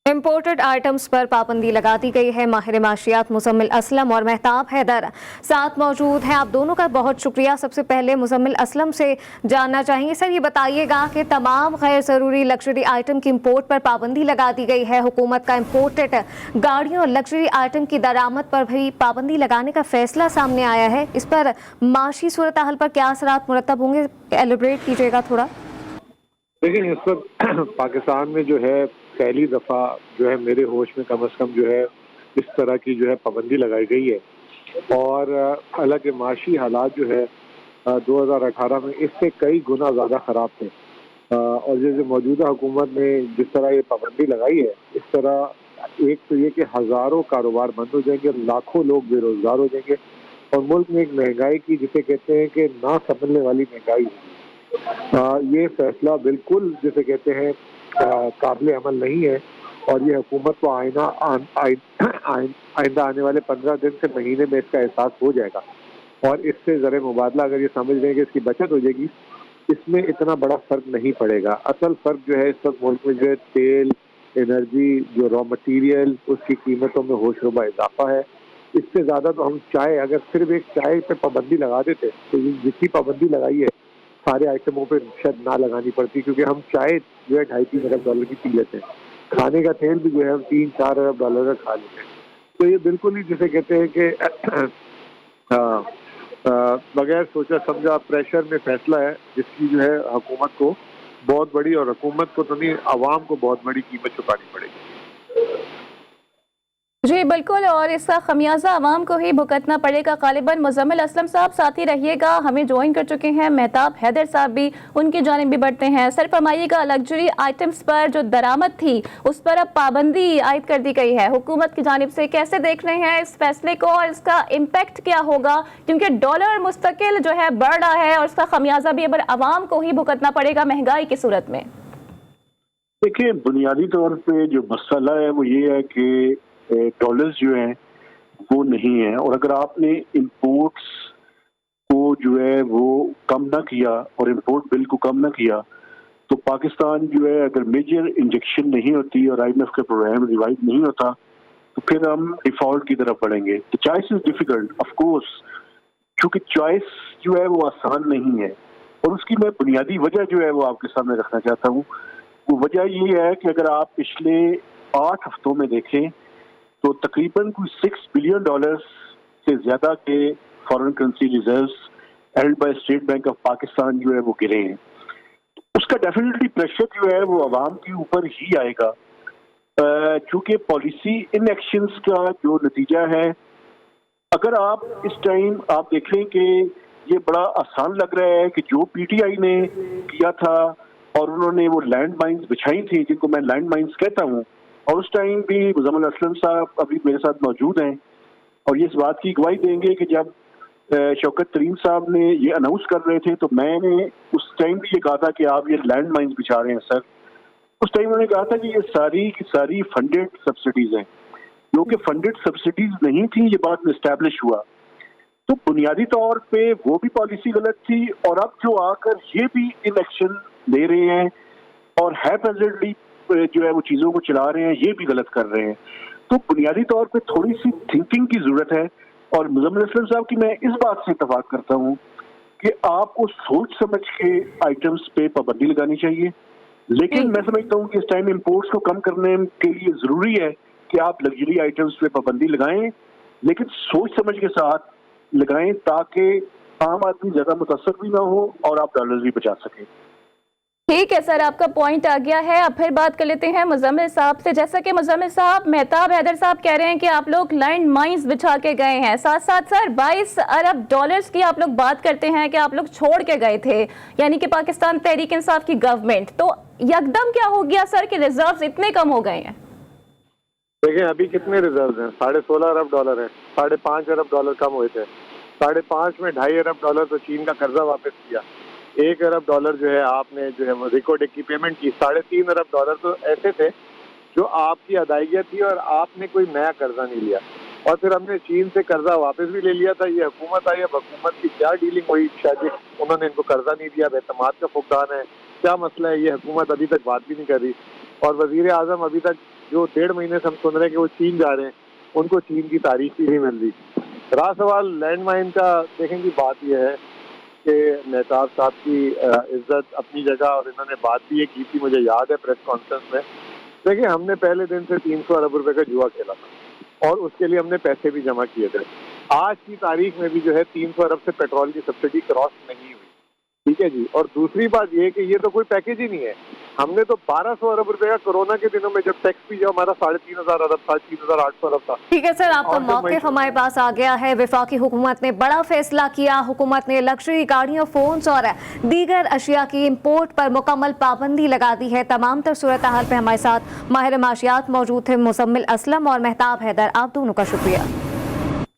Imported items پر پابندی لگا دی گئی ہے۔ ماہر معاشیات مزمل اسلم اور مہتاب حیدر ساتھ موجود ہیں۔ آپ دونوں کا بہت شکریہ۔ سب سے پہلے مزمل اسلم سے جاننا چاہیں گے، سر یہ بتائیے گا کہ تمام غیر ضروری لگژری آئٹم کی امپورٹ پر پابندی لگا دی گئی ہے۔ حکومت کا امپورٹڈ گاڑیوں اور لگژری آئٹم کی درآمد پر بھی پابندی لگانے کا فیصلہ سامنے آیا ہے۔ اس پر معاشی صورتحال پر کیا اثرات مرتب ہوں گے، ایلیبریٹ کیجیے گا تھوڑا۔ لیکن اس وقت پاکستان میں جو ہے پہلی دفعہ جو ہے میرے ہوش میں کم از کم جو ہے اس طرح کی جو ہے پابندی لگائی گئی ہے، اور حالانکہ معاشی حالات جو ہے 2018 میں اس سے کئی گنا زیادہ خراب تھے، اور جیسے موجودہ حکومت نے جس طرح یہ پابندی لگائی ہے، اس طرح ایک تو یہ کہ ہزاروں کاروبار بند ہو جائیں گے، لاکھوں لوگ بے روزگار ہو جائیں گے، اور ملک میں ایک مہنگائی کی جسے کہتے ہیں کہ نہ سنبھلنے والی مہنگائی ہوگی۔ یہ فیصلہ بالکل جسے کہتے ہیں قابل عمل نہیں ہے، اور یہ حکومت کو آئندہ آنے والے 15 دن سے مہینے میں اس کا احساس ہو جائے گا، اور اس سے زر مبادلہ اگر یہ سمجھ لیں کہ اس کی بچت ہو جائے گی، اس میں اتنا بڑا فرق نہیں پڑے گا۔ اصل فرق جو ہے اس وقت ملک میں جو ہے تیل، انرجی، جو را مٹیریل، اس کی قیمتوں میں ہوش ربا اضافہ ہے۔ اس سے زیادہ تو ہم چائے، اگر صرف ایک چائے پہ پابندی لگا دیتے تو جتنی پابندی لگائی ہے سارے آئٹموں پہ شاید نہ لگانی پڑتی، کیونکہ ہم چائے جو ہے $2.5-3 ارب کی پی لیتے ہیں، کھانے کا تیل بھی جو ہے ہم $3-4 ارب کا کھا لیتے ہیں۔ تو یہ بالکل ہی جسے کہتے ہیں کہ بغیر سوچا سمجھا پریشر میں فیصلہ ہے، جس کی جو ہے حکومت کو بہت بڑی، اور حکومت کو تو نہیں عوام کو بہت بڑی قیمت چکانی پڑے گی۔ جی بالکل، اور اس کا خمیازہ عوام کو ہی بھگتنا پڑے گا غالباً۔ مزمل اسلم صاحب ساتھ ہی رہیے گا، ہمیں جوائن کر چکے ہیں مہتاب حیدر صاحب بھی، ان کی جانب بھی بڑھتے ہیں۔ سر فرمائیے گا، لگژری آئٹمز پر جو درآمد تھی اس پر اب پابندی عائد کر دی گئی ہے حکومت کی جانب سے، کیسے دیکھ رہے ہیں اس فیصلے کو اور اس کا امپیکٹ کیا ہوگا؟ کیونکہ ڈالر مستقل جو ہے بڑھ رہا ہے، اور اس کا خمیازہ بھی اب عوام کو ہی بھگتنا پڑے گا مہنگائی کی صورت میں۔ دیکھیں، بنیادی طور پہ جو مسئلہ ہے وہ یہ ہے کہ ڈالرز جو ہیں وہ نہیں ہیں، اور اگر آپ نے امپورٹس کو جو ہے وہ کم نہ کیا اور امپورٹ بل کو کم نہ کیا تو پاکستان جو ہے اگر میجر انجیکشن نہیں ہوتی اور آئی ایم ایف کا پروگرام ریوائو نہیں ہوتا تو پھر ہم ڈیفالٹ کی طرف بڑھیں گے۔ تو choice is difficult of course, کیونکہ چوائس جو ہے وہ آسان نہیں ہے، اور اس کی میں بنیادی وجہ جو ہے وہ آپ کے سامنے رکھنا چاہتا ہوں۔ وہ وجہ یہ ہے کہ اگر آپ پچھلے 8 ہفتوں میں دیکھیں تو تقریباً کوئی $6 بلین سے زیادہ کے foreign currency reserves held by state bank of Pakistan جو ہے وہ گرے ہیں۔ اس کا ڈیفینیٹلی پریشر جو ہے وہ عوام کے اوپر ہی آئے گا، چونکہ پالیسی ان ایکشنز کا جو نتیجہ ہے، اگر آپ اس ٹائم آپ دیکھ لیں کہ یہ بڑا آسان لگ رہا ہے کہ جو پی ٹی آئی نے کیا تھا اور انہوں نے وہ لینڈ مائنز بچھائی تھی، جن کو میں لینڈ مائنز کہتا ہوں، اور اس ٹائم بھی مزمل اسلم صاحب ابھی میرے ساتھ موجود ہیں اور یہ اس بات کی گواہی دیں گے کہ جب شوکت ترین صاحب نے یہ اناؤنس کر رہے تھے تو میں نے اس ٹائم بھی یہ کہا تھا کہ آپ یہ لینڈ مائنز بچھا رہے ہیں سر۔ اس ٹائم انہوں نے کہا تھا کہ یہ ساری کی ساری فنڈڈ سبسڈیز ہیں، جو کہ فنڈڈ سبسڈیز نہیں تھیں، یہ بات میں اسٹیبلش ہوا۔ تو بنیادی طور پہ وہ بھی پالیسی غلط تھی، اور اب جو آ کر یہ بھی ان ایکشن لے رہے ہیں اور ہیپیزڈلی جو ہے وہ چیزوں کو چلا رہے ہیں، یہ بھی غلط کر رہے ہیں۔ تو بنیادی طور پہ تھوڑی سی تھنکنگ کی ضرورت ہے، اور مزمل اسلم صاحب کی میں اس بات سے اتفاق کرتا ہوں کہ آپ کو سوچ سمجھ کے آئٹمس پہ پابندی لگانی چاہیے، لیکن میں سمجھتا ہوں کہ اس ٹائم امپورٹس کو کم کرنے کے لیے ضروری ہے کہ آپ لگژری آئٹمس پہ پابندی لگائیں، لیکن سوچ سمجھ کے ساتھ لگائیں تاکہ عام آدمی زیادہ متاثر بھی نہ ہو اور آپ ڈالرز بھی بچا سکیں۔ ٹھیک ہے سر، آپ کا پوائنٹ آ گیا ہے۔ اب پھر بات کر لیتے ہیں مزمل صاحب سے۔ جیسا کہ مزمل صاحب، مہتاب حیدر صاحب کہہ رہے ہیں کہ آپ لوگ لینڈ مائنز بچھا کے گئے ہیں، ساتھ ساتھ سر $22 ارب کی آپ لوگ بات کرتے ہیں کہ آپ لوگ چھوڑ کے گئے تھے، یعنی کہ پاکستان تحریک انصاف کی گورنمنٹ۔ تو یکدم کیا ہو گیا سر کہ ریزروز اتنے کم ہو گئے ہیں؟ دیکھیں ابھی کتنے ریزروز ہیں، $16.5 ارب ہیں، $5.5 ارب کم ہوئے تھے۔ 5.5 میں $2.5 ارب تو چین کا قرضہ واپس کیا، $1 ارب جو ہے آپ نے جو ہے وہ ریکارڈ کی پیمنٹ کی۔ $3.5 ارب تو ایسے تھے جو آپ کی ادائیگیاں تھی اور آپ نے کوئی نیا قرضہ نہیں لیا، اور پھر ہم نے چین سے قرضہ واپس بھی لے لیا تھا۔ یہ حکومت آئی، اب حکومت کی کیا ڈیلنگ ہوئی، شاید انہوں نے ان کو قرضہ نہیں دیا، اعتماد کا فقدان ہے، کیا مسئلہ ہے، یہ حکومت ابھی تک بات بھی نہیں کر رہی، اور وزیر اعظم ابھی تک جو 1.5 مہینے سے ہم سن رہے ہیں کہ وہ چین جا رہے ہیں، ان کو چین کی تاریخ بھی نہیں مل رہی۔ رہا سوال لینڈ مائن کا، دیکھیں جی بات یہ ہے کہ مہتاب صاحب کی عزت اپنی جگہ، اور انہوں نے بات بھی یہ کی تھی، مجھے یاد ہے پریس کانفرنس میں، دیکھیں ہم نے پہلے دن سے 300 ارب روپے کا جوا کھیلا تھا اور اس کے لیے ہم نے پیسے بھی جمع کیے تھے۔ آج کی تاریخ میں بھی جو ہے 300 ارب سے پیٹرول کی سبسڈی کراس نہیں ہوئی، ٹھیک ہے جی۔ اور دوسری بات یہ کہ یہ تو کوئی پیکیج ہی نہیں ہے، ہم نے تو 1200 ارب روپے کا کورونا کے دنوں میں، جب ٹیکس بھی جو ہمارا 3,500 ارب تھا، 3,800 ارب تھا۔ ٹھیک ہے سر، آپ کا اور جب موقف ہمارے پاس آ گیا ہے۔ وفاقی حکومت نے بڑا فیصلہ کیا، حکومت نے لگژری گاڑیوں، فونز اور دیگر اشیاء کی امپورٹ پر مکمل پابندی لگا دی ہے۔ تمام تر صورتحال پہ ہمارے ساتھ ماہر معاشیات موجود تھے، مزمل اسلم اور مہتاب حیدر، آپ دونوں کا شکریہ۔